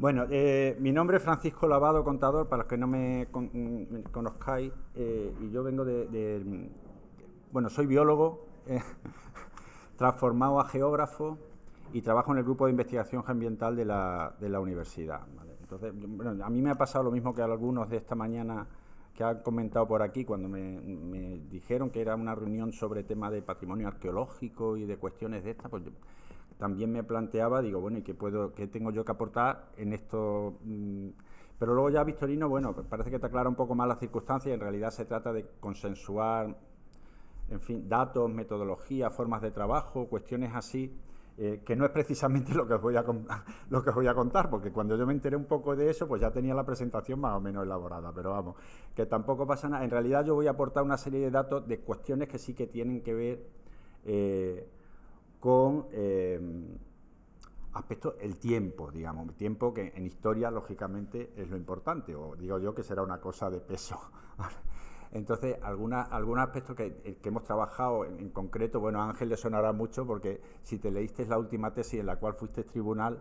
Bueno, mi nombre es Francisco Lavado, contador, para los que no me conozcáis, y yo vengo bueno, soy biólogo, transformado a geógrafo, y trabajo en el grupo de investigación ambiental de la universidad, ¿vale? Entonces, bueno, a mí me ha pasado lo mismo que a algunos de esta mañana que han comentado por aquí, cuando me dijeron que era una reunión sobre tema de patrimonio arqueológico y de cuestiones de estas, pues también me planteaba, digo, bueno, ¿y qué tengo yo que aportar en esto? Pero luego ya Victorino, bueno, parece que te aclara un poco más las circunstancias, y en realidad se trata de consensuar, en fin, datos, metodología, formas de trabajo, cuestiones así, que no es precisamente lo que os voy a contar, porque cuando yo me enteré un poco de eso, pues ya tenía la presentación más o menos elaborada, pero vamos, que tampoco pasa nada. En realidad yo voy a aportar una serie de datos de cuestiones que sí que tienen que ver con aspectos, el tiempo, digamos, el tiempo que en historia, lógicamente, es lo importante, o digo yo que será una cosa de peso. Entonces, algunos aspectos que hemos trabajado en concreto, bueno, a Ángel le sonará mucho, porque si te leíste la última tesis en la cual fuiste tribunal,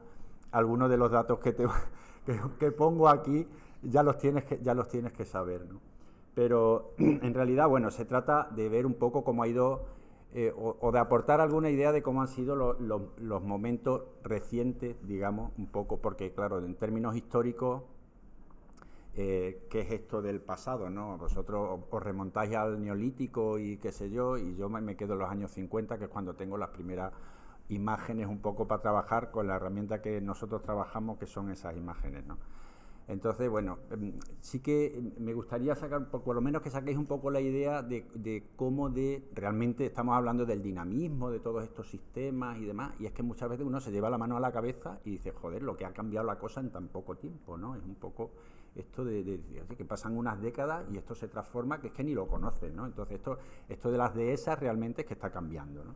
algunos de los datos que pongo aquí ya los tienes que saber, ¿no? Pero, en realidad, bueno, se trata de ver un poco cómo ha ido, o de aportar alguna idea de cómo han sido los momentos recientes, digamos, un poco, porque, claro, en términos históricos, ¿qué es esto del pasado, no? Vosotros os remontáis al Neolítico y qué sé yo, y yo me quedo en los años 50, que es cuando tengo las primeras imágenes un poco para trabajar con la herramienta que nosotros trabajamos, que son esas imágenes, ¿no? Entonces, bueno, sí que me gustaría sacar, por lo menos que saquéis un poco la idea de cómo realmente estamos hablando del dinamismo de todos estos sistemas y demás, y es que muchas veces uno se lleva la mano a la cabeza y dice, joder, lo que ha cambiado la cosa en tan poco tiempo, ¿no? Es un poco esto de que pasan unas décadas y esto se transforma, que es que ni lo conoces, ¿no? Entonces esto de las dehesas realmente es que está cambiando, ¿no?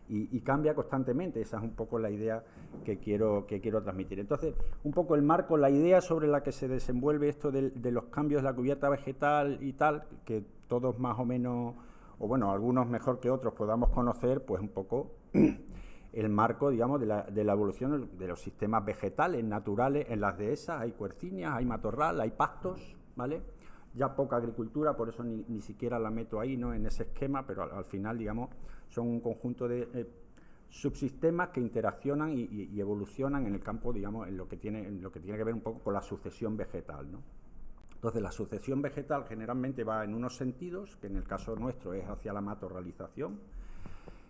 Y cambia constantemente. Esa es un poco la idea que quiero transmitir. Entonces, un poco el marco, la idea sobre la que se desenvuelve esto de los cambios de la cubierta vegetal y tal, que todos más o menos, o bueno, algunos mejor que otros podamos conocer, pues un poco el marco, digamos, de la evolución de los sistemas vegetales naturales en las dehesas. Hay cuercinias, hay matorral, hay pastos, ¿vale? Ya poca agricultura, por eso ni siquiera la meto ahí, ¿no?, en ese esquema, pero al final, digamos, son un conjunto de subsistemas que interaccionan y evolucionan en el campo, digamos, en lo que tiene que ver un poco con la sucesión vegetal, ¿no? Entonces, la sucesión vegetal generalmente va en unos sentidos, que en el caso nuestro es hacia la matorralización,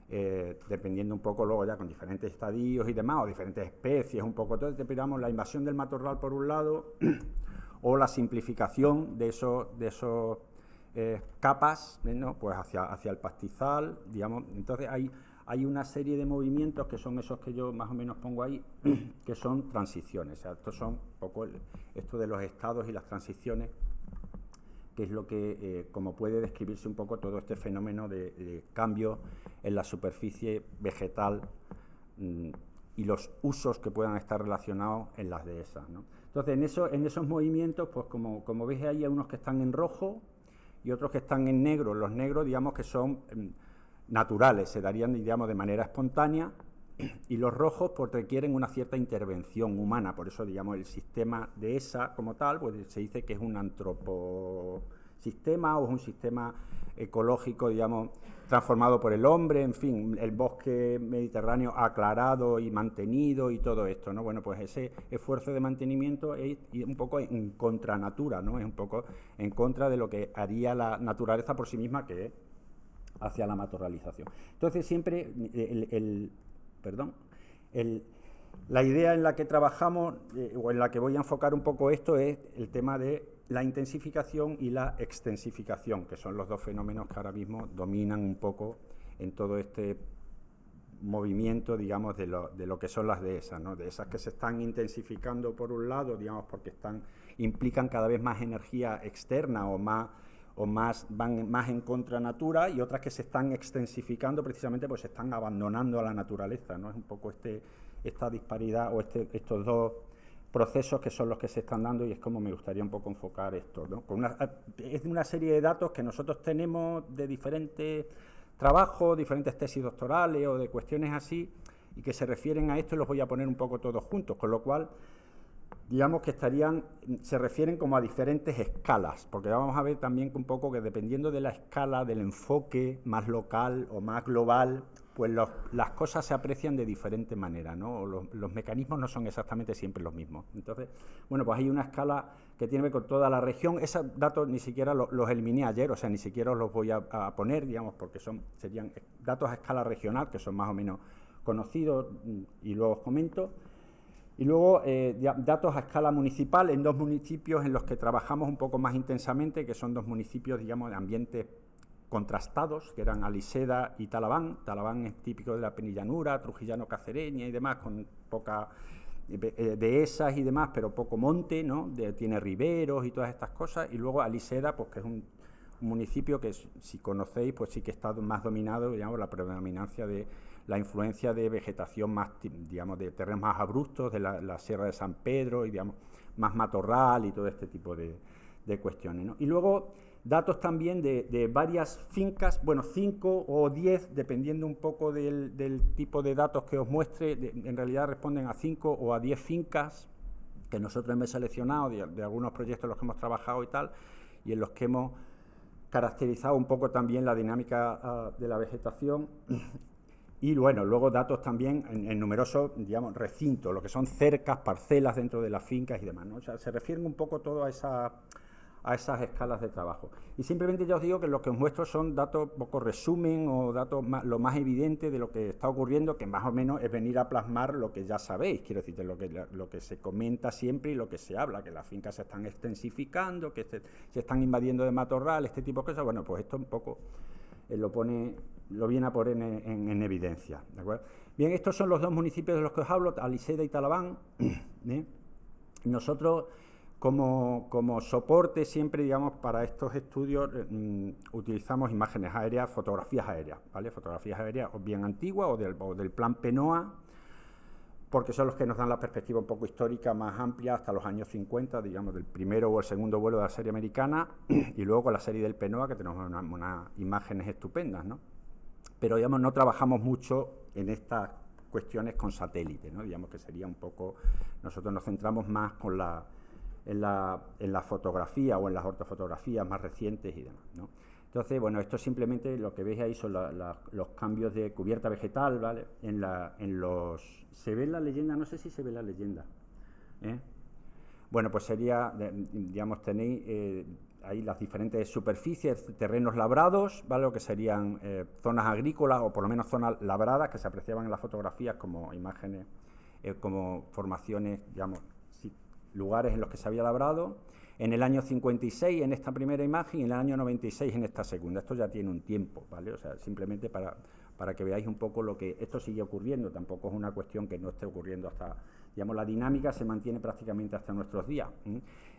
dependiendo un poco luego ya con diferentes estadios y demás, o diferentes especies, un poco todo, digamos, la invasión del matorral por un lado, o la simplificación de esos capas, ¿no?, pues hacia el pastizal, digamos. Entonces hay una serie de movimientos que son esos que yo más o menos pongo ahí, que son transiciones. O sea, estos son un poco esto de los estados y las transiciones, que es lo que, como puede describirse un poco todo este fenómeno de cambio en la superficie vegetal y los usos que puedan estar relacionados en las dehesas, ¿no? Entonces, en esos movimientos, pues como veis ahí, hay unos que están en rojo y otros que están en negro. Los negros, digamos, que son naturales, se darían, digamos, de manera espontánea, y los rojos pues requieren una cierta intervención humana. Por eso, digamos, el sistema dehesa como tal, pues se dice que es un antroposistema, o es un sistema ecológico, digamos, transformado por el hombre, en fin, el bosque mediterráneo aclarado y mantenido y todo esto, ¿no? Bueno, pues ese esfuerzo de mantenimiento es un poco en contra natura, ¿no? Es un poco en contra de lo que haría la naturaleza por sí misma, que es hacia la matorralización. Entonces, siempre la idea en la que trabajamos, o en la que voy a enfocar un poco esto, es el tema de la intensificación y la extensificación, que son los dos fenómenos que ahora mismo dominan un poco en todo este movimiento, digamos, de lo que son las dehesas, ¿no? Dehesas que se están intensificando por un lado, digamos, porque implican cada vez más energía externa van más en contra natura, y otras que se están extensificando precisamente pues se están abandonando a la naturaleza, ¿no? Es un poco esta disparidad o estos dos procesos que son los que se están dando, y es como me gustaría un poco enfocar esto, ¿no? Es una serie de datos que nosotros tenemos de diferentes trabajos, diferentes tesis doctorales o de cuestiones así, y que se refieren a esto, y los voy a poner un poco todos juntos, con lo cual digamos que se refieren como a diferentes escalas, porque vamos a ver también un poco que dependiendo de la escala, del enfoque más local o más global, pues las cosas se aprecian de diferente manera, ¿no? Los mecanismos no son exactamente siempre los mismos. Entonces, bueno, pues hay una escala que tiene que ver con toda la región. Esos datos ni siquiera los eliminé ayer, o sea, ni siquiera os los voy a poner, digamos, porque serían datos a escala regional, que son más o menos conocidos, y luego os comento. Y luego datos a escala municipal en 2 municipios en los que trabajamos un poco más intensamente, que son 2 municipios, digamos, de ambientes contrastados, que eran Aliseda y Talaván. Talaván es típico de la penillanura, trujillano-cacereña y demás, con poca dehesas y demás, pero poco monte, ¿no? Tiene riberos y todas estas cosas. Y luego Aliseda, pues que es un municipio que, si conocéis, pues sí que está más dominado, digamos, la predominancia de la influencia de vegetación más, digamos, de terrenos más abruptos, de la Sierra de San Pedro, y digamos, más matorral y todo este tipo de cuestiones, ¿no? Y luego datos también de varias fincas, bueno, 5 o 10, dependiendo un poco del tipo de datos que os muestre, en realidad responden a 5 o a 10 fincas que nosotros hemos seleccionado de algunos proyectos en los que hemos trabajado y tal, y en los que hemos caracterizado un poco también la dinámica de la vegetación. Y bueno, luego datos también en numerosos, digamos, recintos, lo que son cercas, parcelas dentro de las fincas y demás, ¿no? O sea, se refieren un poco todo a esas escalas de trabajo. Y simplemente ya os digo que lo que os muestro son datos, un poco resumen o datos lo más evidente de lo que está ocurriendo, que más o menos es venir a plasmar lo que ya sabéis, quiero decir, lo que se comenta siempre y lo que se habla, que las fincas se están extensificando, que se están invadiendo de matorral, este tipo de cosas. Bueno, pues esto un poco lo viene a poner en evidencia, ¿de acuerdo? Bien, estos son los 2 municipios de los que os hablo, Aliseda y Talaván. Nosotros, como soporte siempre, digamos, para estos estudios utilizamos imágenes aéreas, fotografías aéreas, ¿vale? Fotografías aéreas o bien antiguas o del plan PENOA, porque son los que nos dan la perspectiva un poco histórica más amplia hasta los años 50, digamos, del primero o el segundo vuelo de la serie americana, y luego con la serie del PENOA, que tenemos unas imágenes estupendas, ¿no? Pero, digamos, no trabajamos mucho en estas cuestiones con satélite, ¿no? Digamos que sería un poco, nosotros nos centramos más en la fotografía o en las ortofotografías más recientes y demás, ¿no? Entonces, bueno, esto simplemente lo que veis ahí son los cambios de cubierta vegetal, ¿vale? ¿Se ve la leyenda? No sé si se ve la leyenda, ¿eh? Bueno, pues sería, digamos, tenéis ahí las diferentes superficies, terrenos labrados, ¿vale? Lo que serían zonas agrícolas o por lo menos zonas labradas que se apreciaban en las fotografías como imágenes, como formaciones, digamos, lugares en los que se había labrado. En el año 56 en esta primera imagen y en el año 96 en esta segunda. Esto ya tiene un tiempo, ¿vale? O sea, simplemente para que veáis un poco lo que esto sigue ocurriendo. Tampoco es una cuestión que no esté ocurriendo hasta, digamos, la dinámica se mantiene prácticamente hasta nuestros días.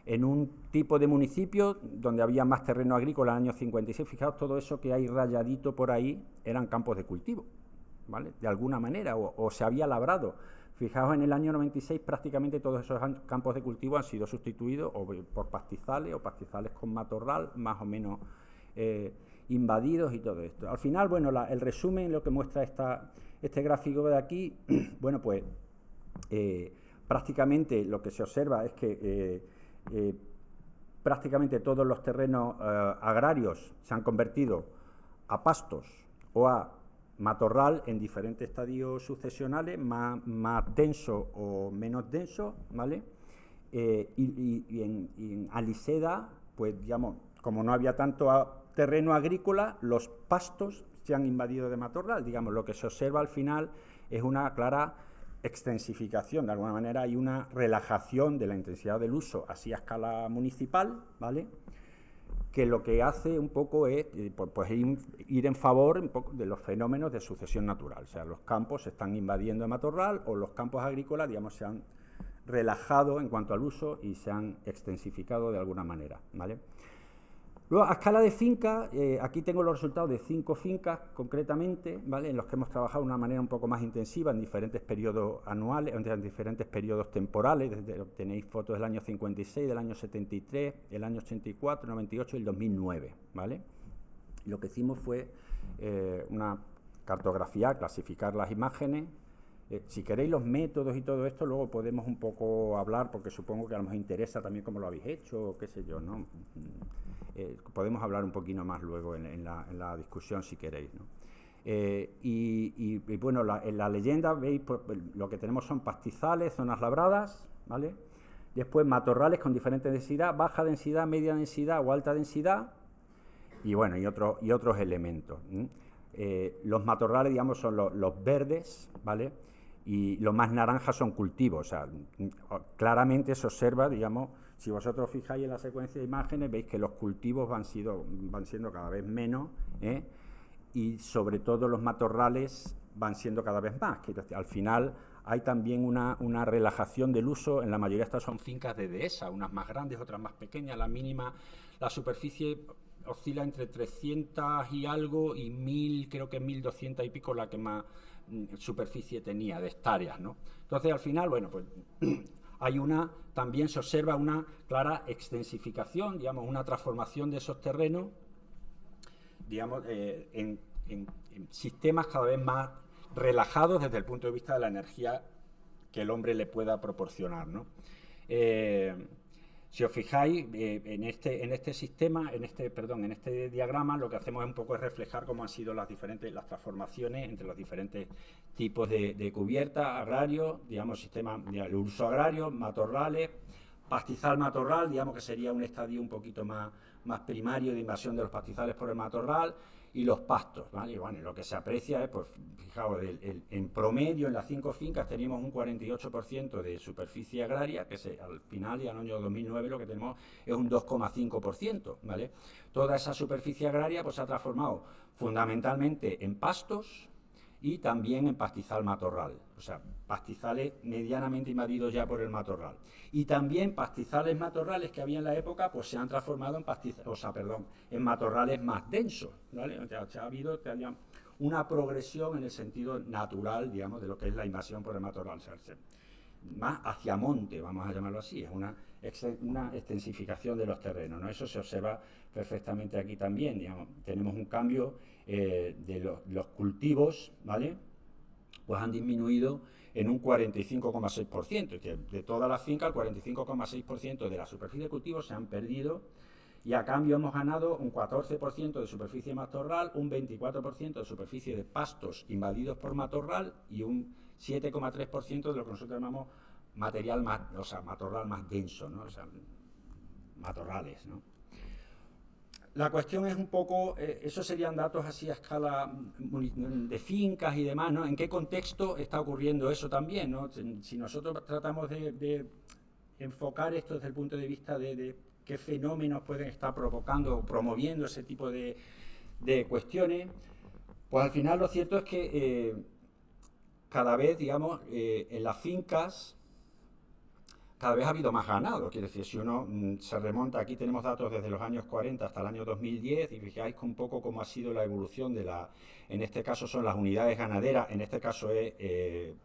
En un tipo de municipio donde había más terreno agrícola en el año 56, fijaos, todo eso que hay rayadito por ahí eran campos de cultivo, ¿vale? De alguna manera, o se había labrado. Fijaos, en el año 96 prácticamente todos esos campos de cultivo han sido sustituidos o por pastizales o pastizales con matorral más o menos invadidos y todo esto. Al final, bueno, el resumen, lo que muestra este gráfico de aquí, bueno, pues prácticamente lo que se observa es que prácticamente todos los terrenos agrarios se han convertido a pastos o a matorral en diferentes estadios sucesionales, más denso o menos denso, ¿vale? Y en Aliseda, pues digamos, como no había tanto terreno agrícola, los pastos se han invadido de matorral. Digamos, lo que se observa al final es una clara extensificación, de alguna manera hay una relajación de la intensidad del uso así a escala municipal, ¿vale? Que lo que hace un poco es pues ir en favor un poco de los fenómenos de sucesión natural. O sea, los campos se están invadiendo de matorral o los campos agrícolas, digamos, se han relajado en cuanto al uso y se han extensificado de alguna manera, ¿vale? Luego, a escala de finca, aquí tengo los resultados de 5 fincas concretamente, ¿vale? En los que hemos trabajado de una manera un poco más intensiva en diferentes periodos anuales, en diferentes periodos temporales. Tenéis fotos del año 56, del año 73, el año 84, 98 y el 2009, ¿vale? Lo que hicimos fue una cartografía, clasificar las imágenes Si queréis los métodos y todo esto, luego podemos un poco hablar, porque supongo que a lo mejor interesa también cómo lo habéis hecho, o qué sé yo, ¿no? Podemos hablar un poquito más luego en la discusión si queréis, ¿no? Bueno, en la leyenda, veis, pues, lo que tenemos son pastizales, zonas labradas, ¿vale? Después matorrales con diferente densidad, baja densidad, media densidad o alta densidad, y bueno, y otros elementos. Los matorrales, digamos, son los verdes, ¿vale? Y los más naranjas son cultivos. O sea, claramente se observa, digamos, si vosotros fijáis en la secuencia de imágenes, veis que los cultivos van siendo cada vez menos, y sobre todo los matorrales van siendo cada vez más. Que al final hay también una relajación del uso. En la mayoría de estas son fincas de dehesa, unas más grandes, otras más pequeñas. La mínima, la superficie oscila entre 300 y algo y 1000, creo que 1200 y pico la que más superficie tenía de hectáreas, ¿no? Entonces, al final, bueno, pues también se observa una clara extensificación, digamos, una transformación de esos terrenos, digamos, en sistemas cada vez más relajados desde el punto de vista de la energía que el hombre le pueda proporcionar, ¿no? Si os fijáis, en este sistema, en este diagrama, lo que hacemos es un poco reflejar cómo han sido las transformaciones entre los diferentes tipos de cubierta, agrarios, digamos, sistema de uso agrario, matorrales, pastizal matorral, digamos que sería un estadio un poquito más primario de invasión de los pastizales por el matorral, y los pastos, ¿vale? Y bueno, lo que se aprecia es, pues, fijaos, en promedio en las 5 fincas teníamos un 48% de superficie agraria, que al final y al año 2009 lo que tenemos es un 2,5%, ¿vale? Toda esa superficie agraria pues se ha transformado fundamentalmente en pastos y también en pastizal matorral, o sea, pastizales medianamente invadidos ya por el matorral. Y también pastizales matorrales que había en la época, pues se han transformado en matorrales más densos, ¿vale? O sea, ha habido una progresión en el sentido natural, digamos, de lo que es la invasión por el matorral, o sea, más hacia monte, vamos a llamarlo así, es una extensificación de los terrenos, ¿no? Eso se observa perfectamente aquí también, digamos, tenemos un cambio de los cultivos, ¿vale? Pues han disminuido en un 45,6%, de toda la finca el 45,6% de la superficie de cultivo se han perdido, y a cambio hemos ganado un 14% de superficie matorral, un 24% de superficie de pastos invadidos por matorral y un 7,3% de lo que nosotros llamamos matorral más denso, ¿no? O sea, matorrales, ¿no? La cuestión es un poco, esos serían datos así a escala de fincas y demás, ¿no? ¿En qué contexto está ocurriendo eso también, ¿no? Si nosotros tratamos de enfocar esto desde el punto de vista de qué fenómenos pueden estar provocando o promoviendo ese tipo de cuestiones, pues al final lo cierto es que cada vez, digamos, en las fincas cada vez ha habido más ganado. Quiere decir, si uno se remonta, aquí tenemos datos desde los años 40 hasta el año 2010, y fijáis un poco cómo ha sido la evolución en este caso son las unidades ganaderas, en este caso es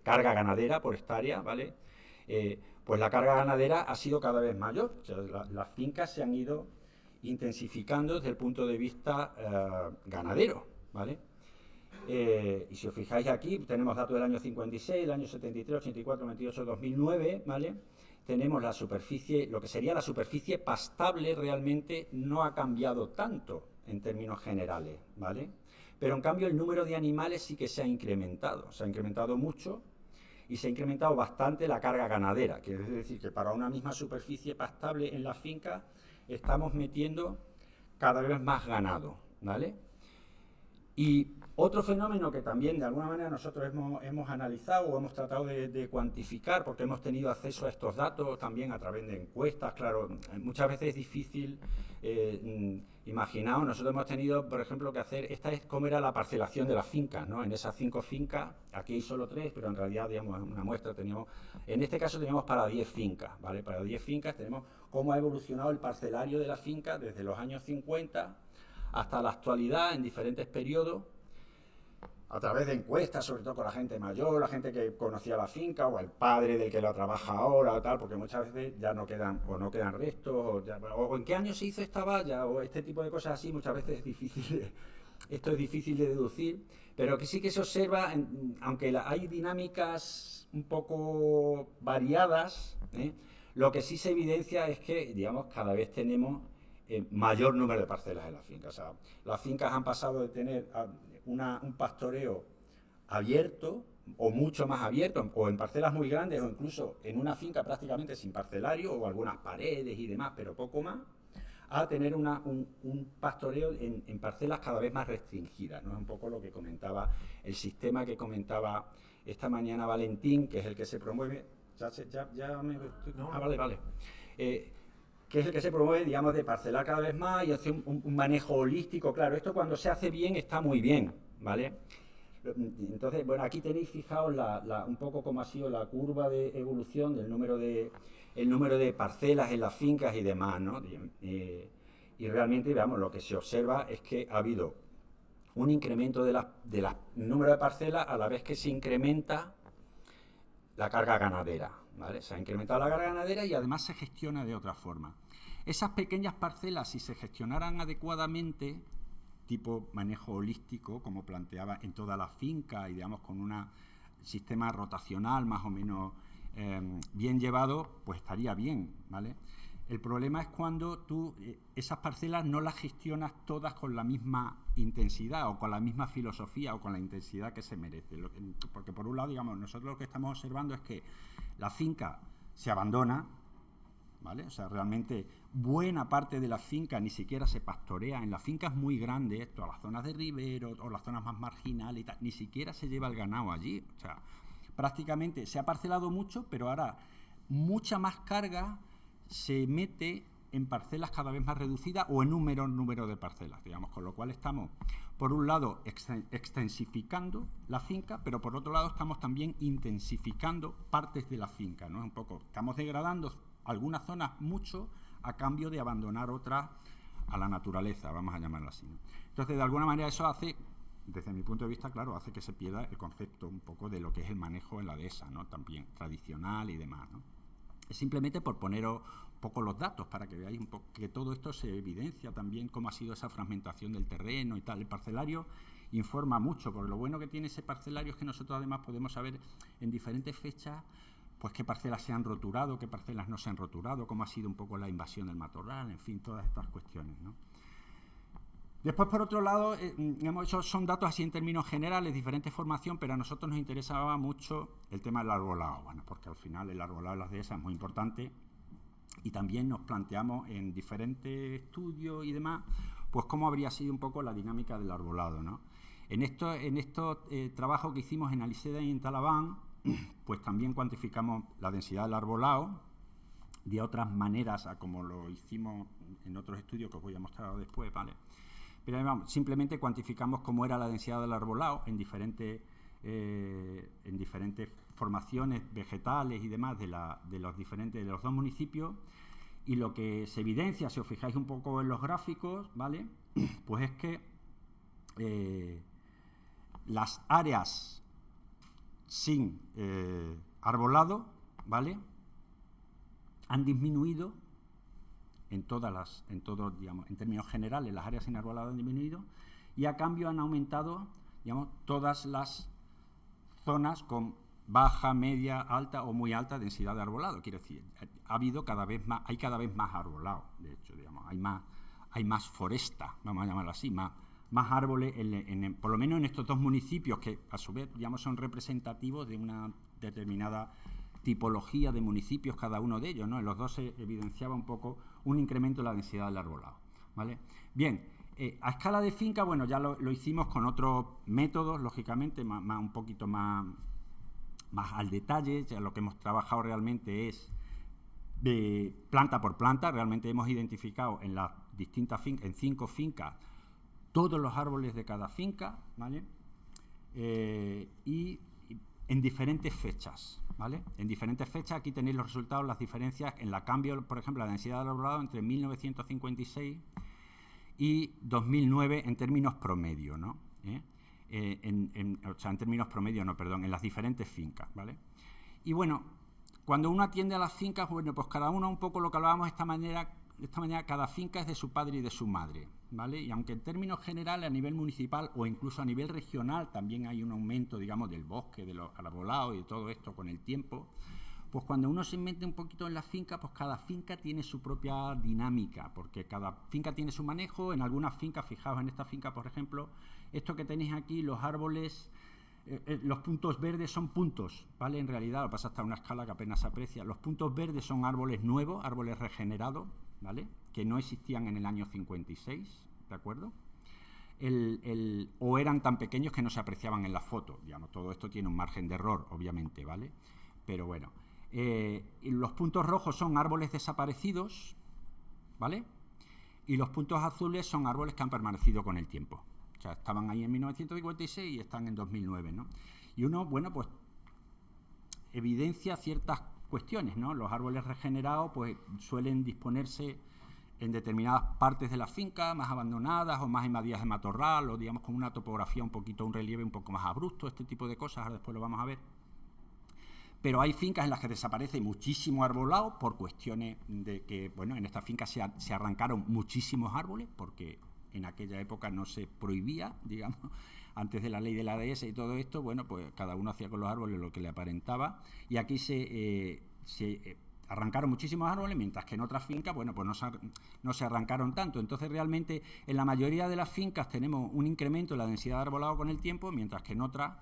carga ganadera por hectárea, ¿vale? Pues la carga ganadera ha sido cada vez mayor. O sea, las fincas se han ido intensificando desde el punto de vista ganadero, ¿vale? Y si os fijáis aquí, tenemos datos del año 56, el año 73, 84, 98, 2009, ¿vale? Tenemos la superficie, lo que sería la superficie pastable realmente no ha cambiado tanto en términos generales, ¿vale? Pero en cambio el número de animales sí que se ha incrementado mucho, y se ha incrementado bastante la carga ganadera, que es decir, que para una misma superficie pastable en la finca estamos metiendo cada vez más ganado, ¿vale? Y otro fenómeno que también de alguna manera nosotros hemos analizado o hemos tratado de cuantificar, porque hemos tenido acceso a estos datos también a través de encuestas, claro, muchas veces es difícil imaginaos, nosotros hemos tenido, por ejemplo, que hacer, esta es cómo era la parcelación de las fincas, ¿no? En esas 5 fincas, aquí hay solo 3, pero en realidad, digamos, una muestra en este caso teníamos para 10 fincas, ¿vale? Para 10 fincas tenemos cómo ha evolucionado el parcelario de la finca desde los años 50 hasta la actualidad en diferentes periodos, a través de encuestas, sobre todo con la gente mayor, la gente que conocía la finca, o el padre del que la trabaja ahora, o tal, porque muchas veces ya no quedan restos, o en qué año se hizo esta valla, o este tipo de cosas así, muchas veces es difícil esto es difícil de deducir, pero que sí que se observa, aunque hay dinámicas un poco variadas, lo que sí se evidencia es que, digamos, cada vez tenemos mayor número de parcelas en las fincas. O sea, las fincas han pasado de tener un pastoreo abierto o mucho más abierto, o en parcelas muy grandes, o incluso en una finca prácticamente sin parcelario, o algunas paredes y demás, pero poco más, a tener un pastoreo en parcelas cada vez más restringidas, ¿no? Es un poco lo que comentaba, el sistema que comentaba esta mañana Valentín, que es el que se promueve. Vale. Que es el que se promueve, digamos, de parcelar cada vez más y hacer un manejo holístico. Claro, esto cuando se hace bien está muy bien, ¿vale? Entonces, bueno, aquí tenéis fijaos un poco cómo ha sido la curva de evolución del número de parcelas en las fincas y demás, ¿no? Y realmente, veamos, lo que se observa es que ha habido un incremento del número de parcelas a la vez que se incrementa la carga ganadera, ¿vale? Se ha incrementado la carga ganadera y además se gestiona de otra forma. Esas pequeñas parcelas, si se gestionaran adecuadamente, tipo manejo holístico, como planteaba en toda la finca y digamos con un sistema rotacional más o menos bien llevado, pues estaría bien, ¿vale? El problema es cuando tú esas parcelas no las gestionas todas con la misma intensidad o con la misma filosofía o con la intensidad que se merece. Porque por un lado, digamos, nosotros lo que estamos observando es que la finca se abandona, ¿vale? O sea, realmente buena parte de la finca ni siquiera se pastorea. En las fincas muy grandes, todas las zonas de ribero o las zonas más marginales y tal, ni siquiera se lleva el ganado allí. O sea, prácticamente se ha parcelado mucho, pero ahora mucha más carga se mete en parcelas cada vez más reducidas o en un menor número de parcelas, digamos, con lo cual estamos, por un lado, extensificando la finca, pero por otro lado estamos también intensificando partes de la finca, ¿no? Un poco, estamos degradando algunas zonas mucho a cambio de abandonar otras a la naturaleza, vamos a llamarlo así, ¿no? Entonces, de alguna manera eso hace, desde mi punto de vista, claro, hace que se pierda el concepto un poco de lo que es el manejo en la dehesa, ¿no? También tradicional y demás, ¿no? Es simplemente por poneros un poco los datos para que veáis un poco que todo esto se evidencia también cómo ha sido esa fragmentación del terreno y tal. El parcelario informa mucho, porque lo bueno que tiene ese parcelario es que nosotros además podemos saber en diferentes fechas pues qué parcelas se han roturado, qué parcelas no se han roturado, cómo ha sido un poco la invasión del matorral, en fin, todas estas cuestiones, ¿no? Después, por otro lado, hemos hecho, son datos así en términos generales, diferente formación, pero a nosotros nos interesaba mucho el tema del arbolado, bueno, porque al final el arbolado de las dehesas es muy importante y también nos planteamos en diferentes estudios y demás, pues cómo habría sido un poco la dinámica del arbolado, ¿no? En estos trabajos que hicimos en Aliseda y en Talaván, pues también cuantificamos la densidad del arbolado de otras maneras a como lo hicimos en otros estudios que os voy a mostrar después, ¿vale? Pero vamos, simplemente cuantificamos cómo era la densidad del arbolado en diferentes formaciones vegetales y demás de los dos municipios, y lo que se evidencia, si os fijáis un poco en los gráficos, ¿vale? Pues es que las áreas sin arbolado, ¿vale?, han disminuido en términos generales, las áreas sin arbolado han disminuido, y a cambio han aumentado, digamos, todas las zonas con baja, media, alta o muy alta densidad de arbolado. Quiero decir, hay cada vez más arbolado, de hecho, digamos, hay más foresta, vamos a llamarlo así, más árboles, por lo menos en estos dos municipios que a su vez, digamos, son representativos de una determinada tipología de municipios cada uno de ellos, ¿no? En los dos se evidenciaba un poco un incremento de la densidad del arbolado, ¿vale? Bien, a escala de finca, bueno, ya lo hicimos con otros métodos, lógicamente, un poquito más al detalle. Ya lo que hemos trabajado realmente es de planta por planta. Realmente hemos identificado en las distintas fincas, en 5 fincas, todos los árboles de cada finca, ¿vale? Y en diferentes fechas, ¿vale? En diferentes fechas, aquí tenéis los resultados, las diferencias en la cambio, por ejemplo, la densidad del arbolado entre 1956 y 2009 en términos promedio, ¿no? O sea, en términos promedio, no, perdón, en las diferentes fincas, ¿vale? Y bueno, cuando uno atiende a las fincas, bueno, pues cada una un poco lo que hablábamos de esta manera, de esta manera, cada finca es de su padre y de su madre, ¿vale? Y aunque en términos generales a nivel municipal o incluso a nivel regional también hay un aumento, digamos, del bosque, de los arbolados y de todo esto con el tiempo, pues cuando uno se mete un poquito en la finca, pues cada finca tiene su propia dinámica, porque cada finca tiene su manejo. En algunas fincas, fijaos en esta finca, por ejemplo, esto que tenéis aquí, los árboles, los puntos verdes son puntos, ¿vale? En realidad, lo pasa hasta una escala que apenas se aprecia. Los puntos verdes son árboles nuevos, árboles regenerados, ¿vale? Que no existían en el año 56, ¿de acuerdo? O eran tan pequeños que no se apreciaban en la foto, digamos. Todo esto tiene un margen de error, obviamente, ¿vale? Pero bueno. Los puntos rojos son árboles desaparecidos, ¿vale? Y los puntos azules son árboles que han permanecido con el tiempo. O sea, estaban ahí en 1956 y están en 2009, ¿no? Y uno, bueno, pues evidencia ciertas cuestiones, ¿no? Los árboles regenerados pues suelen disponerse en determinadas partes de la finca, más abandonadas o más invadidas de matorral, o digamos con una topografía un poquito, un relieve un poco más abrupto, este tipo de cosas, ahora después lo vamos a ver. Pero hay fincas en las que desaparece muchísimo arbolado por cuestiones de que, bueno, en esta finca se arrancaron muchísimos árboles porque en aquella época no se prohibía, digamos, antes de la ley de la ADS y todo esto, bueno, pues cada uno hacía con los árboles lo que le aparentaba, y aquí se arrancaron muchísimos árboles, mientras que en otras fincas, bueno, pues no se arrancaron tanto. Entonces, realmente, en la mayoría de las fincas tenemos un incremento en la densidad de arbolado con el tiempo, mientras que en otras,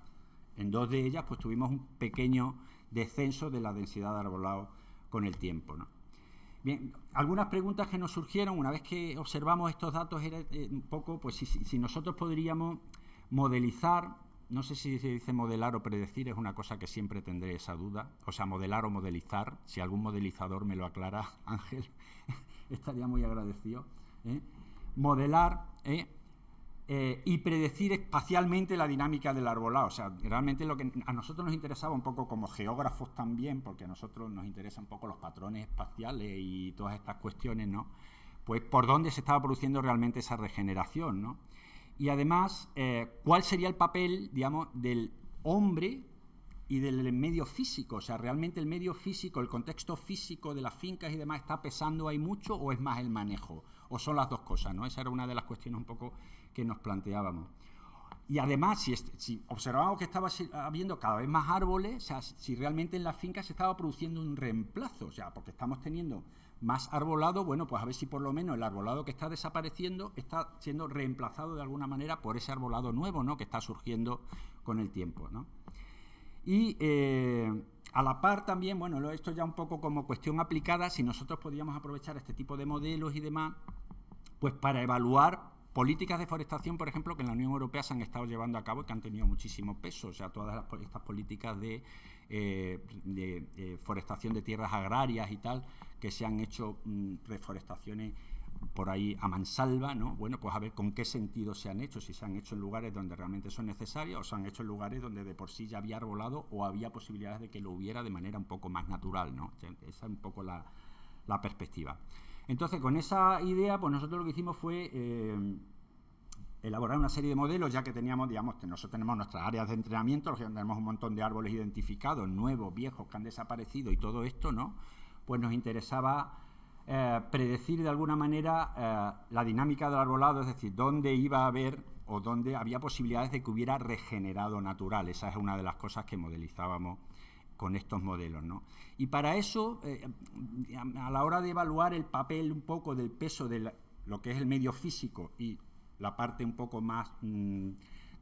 en dos de ellas, pues tuvimos un pequeño descenso de la densidad de arbolado con el tiempo, ¿no? Bien, algunas preguntas que nos surgieron una vez que observamos estos datos era un poco, pues si nosotros podríamos modelizar, no sé si se dice modelar o predecir, es una cosa que siempre tendré esa duda, o sea, modelar o modelizar, si algún modelizador me lo aclara, Ángel, estaría muy agradecido, ¿eh? Modelar, y predecir espacialmente la dinámica del arbolado. O sea, realmente lo que a nosotros nos interesaba un poco como geógrafos también, porque a nosotros nos interesan un poco los patrones espaciales y todas estas cuestiones, ¿no? Pues por dónde se estaba produciendo realmente esa regeneración, ¿no? Y además, ¿cuál sería el papel, digamos, del hombre y del medio físico? O sea, ¿realmente el medio físico, el contexto físico de las fincas y demás está pesando ahí mucho o es más el manejo? ¿O son las dos cosas, no? Esa era una de las cuestiones un poco que nos planteábamos. Y además, si observábamos que estaba habiendo cada vez más árboles, o sea, si realmente en las fincas se estaba produciendo un reemplazo, o sea, porque estamos teniendo más arbolado, bueno, pues a ver si por lo menos el arbolado que está desapareciendo está siendo reemplazado de alguna manera por ese arbolado nuevo, ¿no?, que está surgiendo con el tiempo, ¿no? Y a la par también, bueno, esto ya un poco como cuestión aplicada, si nosotros podíamos aprovechar este tipo de modelos y demás, pues para evaluar políticas de forestación, por ejemplo, que en la Unión Europea se han estado llevando a cabo y que han tenido muchísimo peso. O sea, todas estas políticas de forestación de tierras agrarias y tal, que se han hecho reforestaciones por ahí a mansalva, ¿no? Bueno, pues a ver con qué sentido se han hecho, si se han hecho en lugares donde realmente son necesarias o se han hecho en lugares donde de por sí ya había arbolado o había posibilidades de que lo hubiera de manera un poco más natural, ¿no? Esa es un poco la perspectiva. Entonces, con esa idea, pues nosotros lo que hicimos fue elaborar una serie de modelos, ya que teníamos, digamos, que nosotros tenemos nuestras áreas de entrenamiento, tenemos un montón de árboles identificados, nuevos, viejos, que han desaparecido y todo esto, ¿no? Pues nos interesaba predecir de alguna manera la dinámica del arbolado, es decir, dónde iba a haber o dónde había posibilidades de que hubiera regenerado natural. Esa es una de las cosas que modelizábamos con estos modelos, ¿no? Y para eso, a la hora de evaluar el papel un poco del peso de lo que es el medio físico y la parte un poco más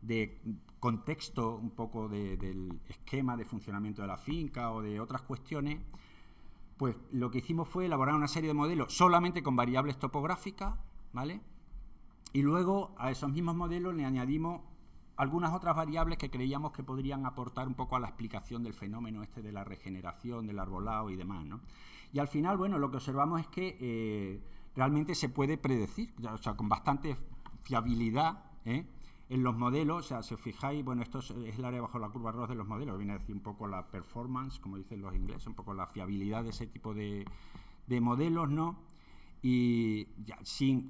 de contexto, un poco del esquema de funcionamiento de la finca o de otras cuestiones, pues lo que hicimos fue elaborar una serie de modelos solamente con variables topográficas, ¿vale? Y luego a esos mismos modelos le añadimos algunas otras variables que creíamos que podrían aportar un poco a la explicación del fenómeno este de la regeneración, del arbolado y demás, ¿no? Y al final, bueno, lo que observamos es que realmente se puede predecir, o sea, con bastante fiabilidad, en los modelos. O sea, si os fijáis, bueno, esto es el área bajo la curva Ross de los modelos, viene a decir un poco la performance, como dicen los ingleses, un poco la fiabilidad de ese tipo de modelos, ¿no? Y ya,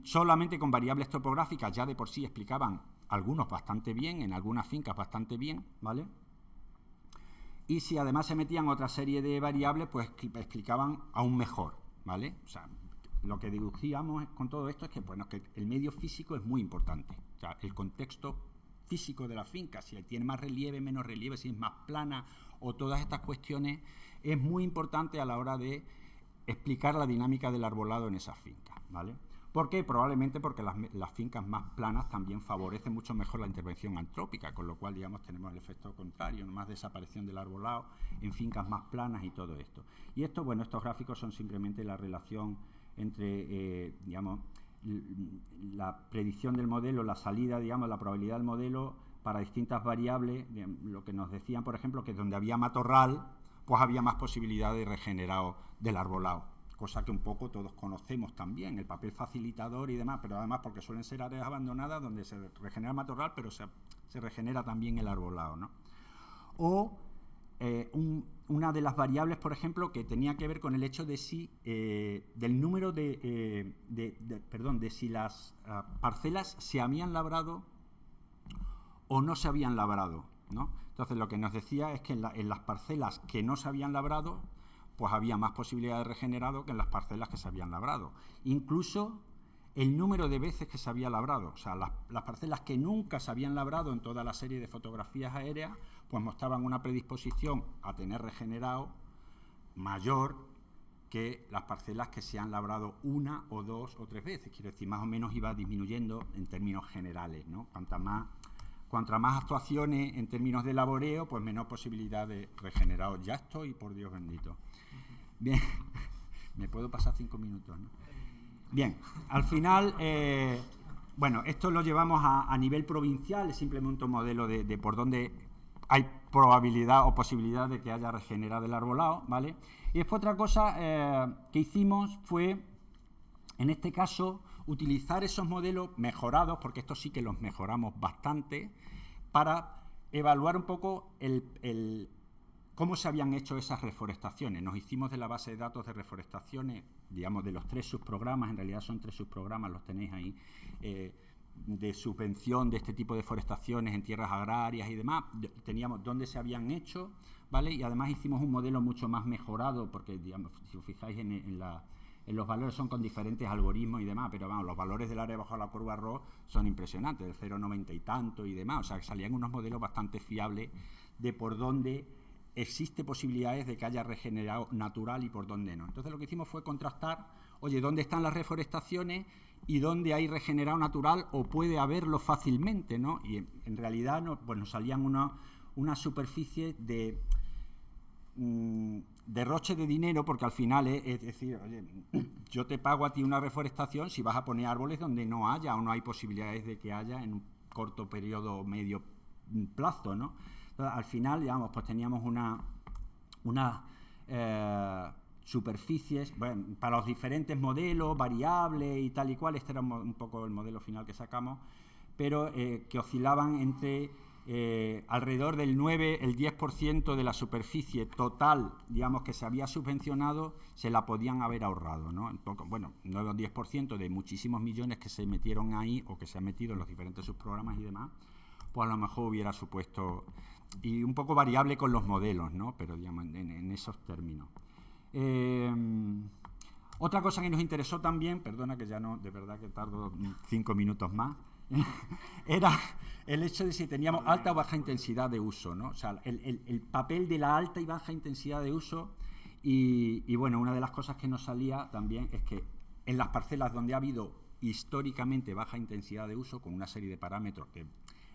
solamente con variables topográficas ya de por sí explicaban algunos bastante bien, en algunas fincas bastante bien, ¿vale? Y si además se metían otra serie de variables, pues explicaban aún mejor, ¿vale? O sea, lo que deducíamos con todo esto es que, bueno, que el medio físico es muy importante. O sea, el contexto físico de la finca, si tiene más relieve, menos relieve, si es más plana o todas estas cuestiones, es muy importante a la hora de explicar la dinámica del arbolado en esas fincas, ¿vale? ¿Por qué? Probablemente porque las fincas más planas también favorecen mucho mejor la intervención antrópica, con lo cual, digamos, tenemos el efecto contrario, más desaparición del arbolado en fincas más planas y todo esto. Y esto, bueno, estos gráficos son simplemente la relación entre, digamos, la predicción del modelo, la salida, digamos, la probabilidad del modelo para distintas variables. Lo que nos decían, por ejemplo, que donde había matorral, pues había más posibilidad de regenerado del arbolado, cosa que un poco todos conocemos también, el papel facilitador y demás, pero además porque suelen ser áreas abandonadas donde se regenera matorral, pero se regenera también el arbolado, ¿no? O una de las variables, por ejemplo, que tenía que ver con el hecho de si del número de si las parcelas se habían labrado o no se habían labrado, ¿no? Entonces lo que nos decía es que en las parcelas que no se habían labrado, pues había más posibilidad de regenerado que en las parcelas que se habían labrado. Incluso el número de veces que se había labrado, o sea, las parcelas que nunca se habían labrado en toda la serie de fotografías aéreas, pues mostraban una predisposición a tener regenerado mayor que las parcelas que se han labrado una o dos o tres veces. Quiero decir, más o menos iba disminuyendo en términos generales, ¿no? Cuantas más actuaciones en términos de laboreo, pues menos posibilidad de regenerado. Ya estoy, por Dios bendito. Bien, me puedo pasar 5 minutos, ¿no? Bien, al final, bueno, esto lo llevamos a nivel provincial, es simplemente un modelo de por dónde hay probabilidad o posibilidad de que haya regenerado el arbolado, ¿vale? Y después otra cosa que hicimos fue, en este caso, utilizar esos modelos mejorados, porque estos sí que los mejoramos bastante, para evaluar un poco cómo se habían hecho esas reforestaciones. Nos hicimos de la base de datos de reforestaciones, digamos, de los 3 subprogramas, en realidad son 3 subprogramas, los tenéis ahí, de subvención de este tipo de forestaciones en tierras agrarias y demás. Teníamos dónde se habían hecho, ¿vale? Y además hicimos un modelo mucho más mejorado, porque, digamos, si os fijáis en los valores son con diferentes algoritmos y demás, pero vamos, los valores del área bajo la curva RO son impresionantes, del 0,90 y tanto y demás, o sea, que salían unos modelos bastante fiables de por dónde existe posibilidades de que haya regenerado natural y por dónde no. Entonces lo que hicimos fue contrastar, oye, ¿dónde están las reforestaciones y dónde hay regenerado natural o puede haberlo fácilmente, ¿no? Y en realidad pues nos salían una superficie de derroche de dinero, porque al final es decir, oye, yo te pago a ti una reforestación si vas a poner árboles donde no haya o no hay posibilidades de que haya en un corto periodo o medio plazo, ¿no? Entonces, al final, digamos, pues teníamos unas superficies, bueno, para los diferentes modelos, variables y tal y cual. Este era un poco el modelo final que sacamos, pero que oscilaban entre alrededor del 9, el 10% de la superficie total, digamos, que se había subvencionado, se la podían haber ahorrado, ¿no? Bueno, 9 o 10% de muchísimos millones que se metieron ahí o que se han metido en los diferentes subprogramas y demás, pues a lo mejor hubiera supuesto, y un poco variable con los modelos, ¿no? Pero digamos, en esos términos. Otra cosa que nos interesó también, perdona que ya no, de verdad que tardo 5 minutos más, era el hecho de si teníamos alta o baja intensidad de uso, ¿no? O sea, el papel de la alta y baja intensidad de uso y bueno, una de las cosas que nos salía también es que en las parcelas donde ha habido históricamente baja intensidad de uso, con una serie de parámetros,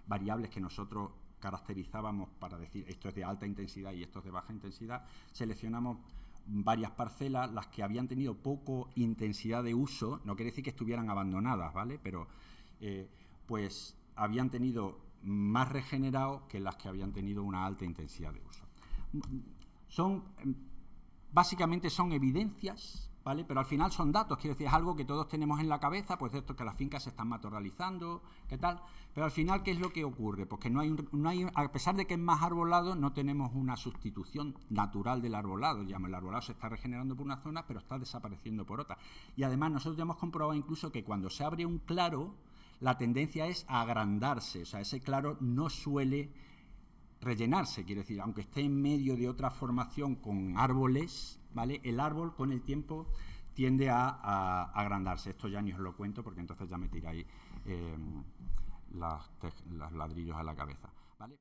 variables que nosotros caracterizábamos para decir esto es de alta intensidad y esto es de baja intensidad, seleccionamos varias parcelas, las que habían tenido poco intensidad de uso, no quiere decir que estuvieran abandonadas, ¿vale? Pero pues habían tenido más regenerado que las que habían tenido una alta intensidad de uso. Básicamente son evidencias, ¿vale? Pero al final son datos, quiero decir, es algo que todos tenemos en la cabeza, pues esto que las fincas se están matorralizando, ¿qué tal? Pero al final, ¿qué es lo que ocurre? Pues que no hay a pesar de que es más arbolado, no tenemos una sustitución natural del arbolado. Digamos, el arbolado se está regenerando por una zona, pero está desapareciendo por otra. Y además nosotros ya hemos comprobado incluso que cuando se abre un claro, la tendencia es a agrandarse, o sea, ese claro no suele rellenarse, quiere decir, aunque esté en medio de otra formación con árboles, ¿vale? El árbol con el tiempo tiende a agrandarse. Esto ya ni os lo cuento porque entonces ya me tiráis los ladrillos a la cabeza, ¿vale?